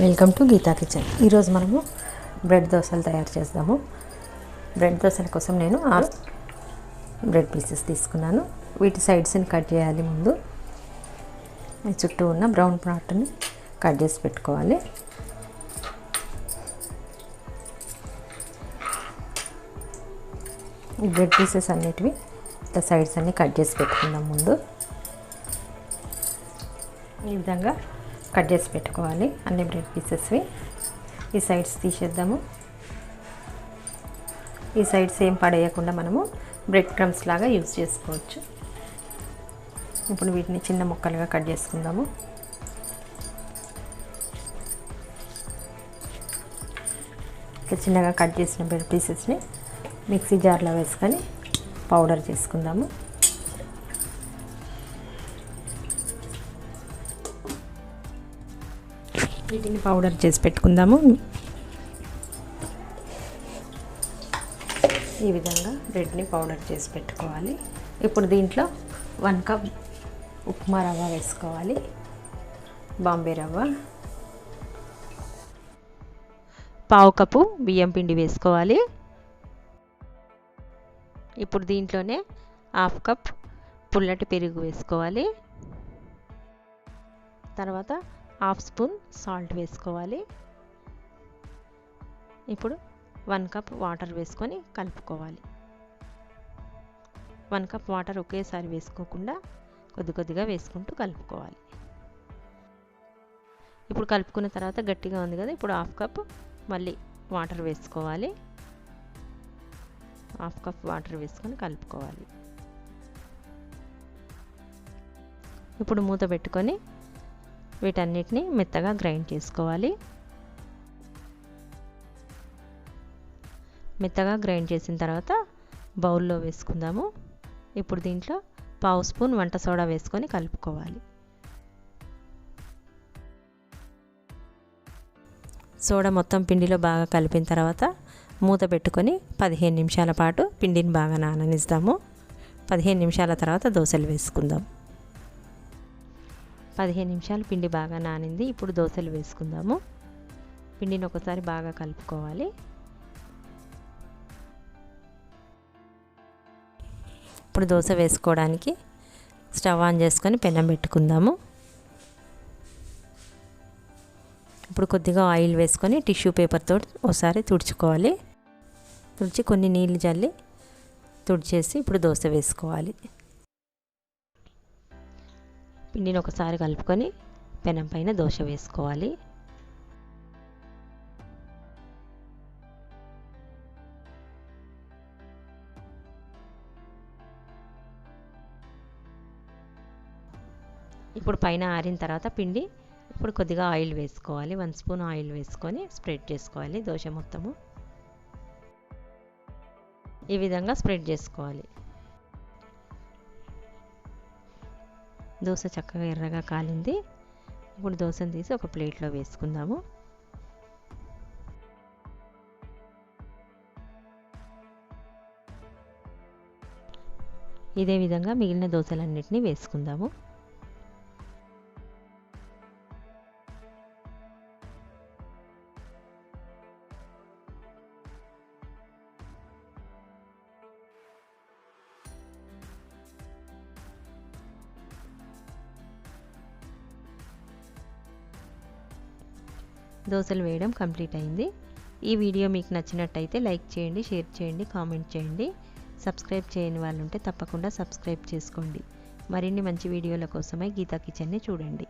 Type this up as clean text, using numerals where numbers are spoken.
Welcome to Gita kitchen. ఈరోజు మనము bread దోశలు తయారు చేద్దాము. బ్రెడ్ దోశల కోసం నేను 6 బ్రెడ్ పీసెస్ తీసుకున్నాను. వీటి సైడ్స్ని కట్ చేయాలి. ముందు చుట్టూ ఉన్న బ్రౌన్ పార్ట్ని కట్ చేసి పెట్టుకోవాలి. ఈ బ్రెడ్ పీసెస్ అన్నిటివి ఇట్లా సైడ్స్ అన్నీ కట్ చేసి పెట్టుకుందాం. ముందు ఈ విధంగా కట్ చేసి పెట్టుకోవాలి అన్ని బ్రెడ్ పీసెస్వి. ఈ సైడ్స్ తీసేద్దాము. ఈ సైడ్స్ ఏం పడేయకుండా మనము బ్రెడ్ క్రమ్స్ లాగా యూజ్ చేసుకోవచ్చు. ఇప్పుడు వీటిని చిన్న ముక్కలుగా కట్ చేసుకుందాము. ఇట్లా చిన్నగా కట్ చేసిన బ్రెడ్ పీసెస్ని మిక్సీ జార్లో వేసుకొని పౌడర్ చేసుకుందాము. వీటిని పౌడర్ చేసి పెట్టుకుందాము. ఈ విధంగా బ్రెడ్ని పౌడర్ చేసి పెట్టుకోవాలి. ఇప్పుడు దీంట్లో 1 కప్ ఉప్మా రవ్వ వేసుకోవాలి, బాంబే రవ్వ, 1/2 కప్పు బియ్యం పిండి వేసుకోవాలి. ఇప్పుడు దీంట్లోనే 1/2 కప్ పుల్లటి పెరుగు వేసుకోవాలి. తర్వాత 1/2 స్పూన్ సాల్ట్ వేసుకోవాలి. ఇప్పుడు 1 కప్ వాటర్ వేసుకొని కలుపుకోవాలి. 1 కప్ వాటర్ ఒకేసారి వేసుకోకుండా కొద్ది కొద్దిగా వేసుకుంటూ కలుపుకోవాలి. ఇప్పుడు కలుపుకున్న తర్వాత గట్టిగా ఉంది కదా, ఇప్పుడు 1/2 కప్ మళ్ళీ వాటర్ వేసుకోవాలి. 1/2 కప్ వాటర్ వేసుకొని కలుపుకోవాలి. ఇప్పుడు మూత పెట్టుకొని వీటన్నిటిని మెత్తగా గ్రైండ్ చేసుకోవాలి. మెత్తగా గ్రైండ్ చేసిన తర్వాత బౌల్లో వేసుకుందాము. ఇప్పుడు దీంట్లో 1/2 స్పూన్ వంట సోడా వేసుకొని కలుపుకోవాలి. సోడా మొత్తం పిండిలో బాగా కలిపిన తర్వాత మూత పెట్టుకొని 15 నిమిషాల పాటు పిండిని బాగా నాననిస్తాము. 15 నిమిషాల తర్వాత దోశలు వేసుకుందాం. 15 నిమిషాలు పిండి బాగా నానింది. ఇప్పుడు దోశలు వేసుకుందాము. పిండిని ఒకసారి బాగా కలుపుకోవాలి. ఇప్పుడు దోశ వేసుకోవడానికి స్టవ్ ఆన్ చేసుకొని పెనం పెట్టుకుందాము. ఇప్పుడు కొద్దిగా ఆయిల్ వేసుకొని టిష్యూ పేపర్తో ఒకసారి తుడుచుకోవాలి. తుడిచి కొన్ని నీళ్ళు జల్లి తుడిచేసి ఇప్పుడు దోశ వేసుకోవాలి. పిండిని ఒకసారి కలుపుకొని పెనం పైన దోశ వేసుకోవాలి. ఇప్పుడు పైన ఆరిన తర్వాత పిండి ఇప్పుడు కొద్దిగా ఆయిల్ వేసుకోవాలి. 1 స్పూన్ ఆయిల్ వేసుకొని స్ప్రెడ్ చేసుకోవాలి దోశ మొత్తము. ఈ విధంగా స్ప్రెడ్ చేసుకోవాలి. దోశ చక్కగా ఎర్రగా కాలింది. ఇప్పుడు దోశను తీసి ఒక ప్లేట్లో వేసుకుందాము. ఇదే విధంగా మిగిలిన దోశలన్నిటినీ వేసుకుందాము. దోశలు వేయడం కంప్లీట్ అయింది. ఈ వీడియో మీకు నచ్చినట్టయితే లైక్ చేయండి, షేర్ చేయండి, కామెంట్ చేయండి. సబ్స్క్రైబ్ చేయని వాళ్ళు ఉంటే తప్పకుండా సబ్స్క్రైబ్ చేసుకోండి. మరిన్ని మంచి వీడియోల కోసమై గీతా కిచెన్ని చూడండి.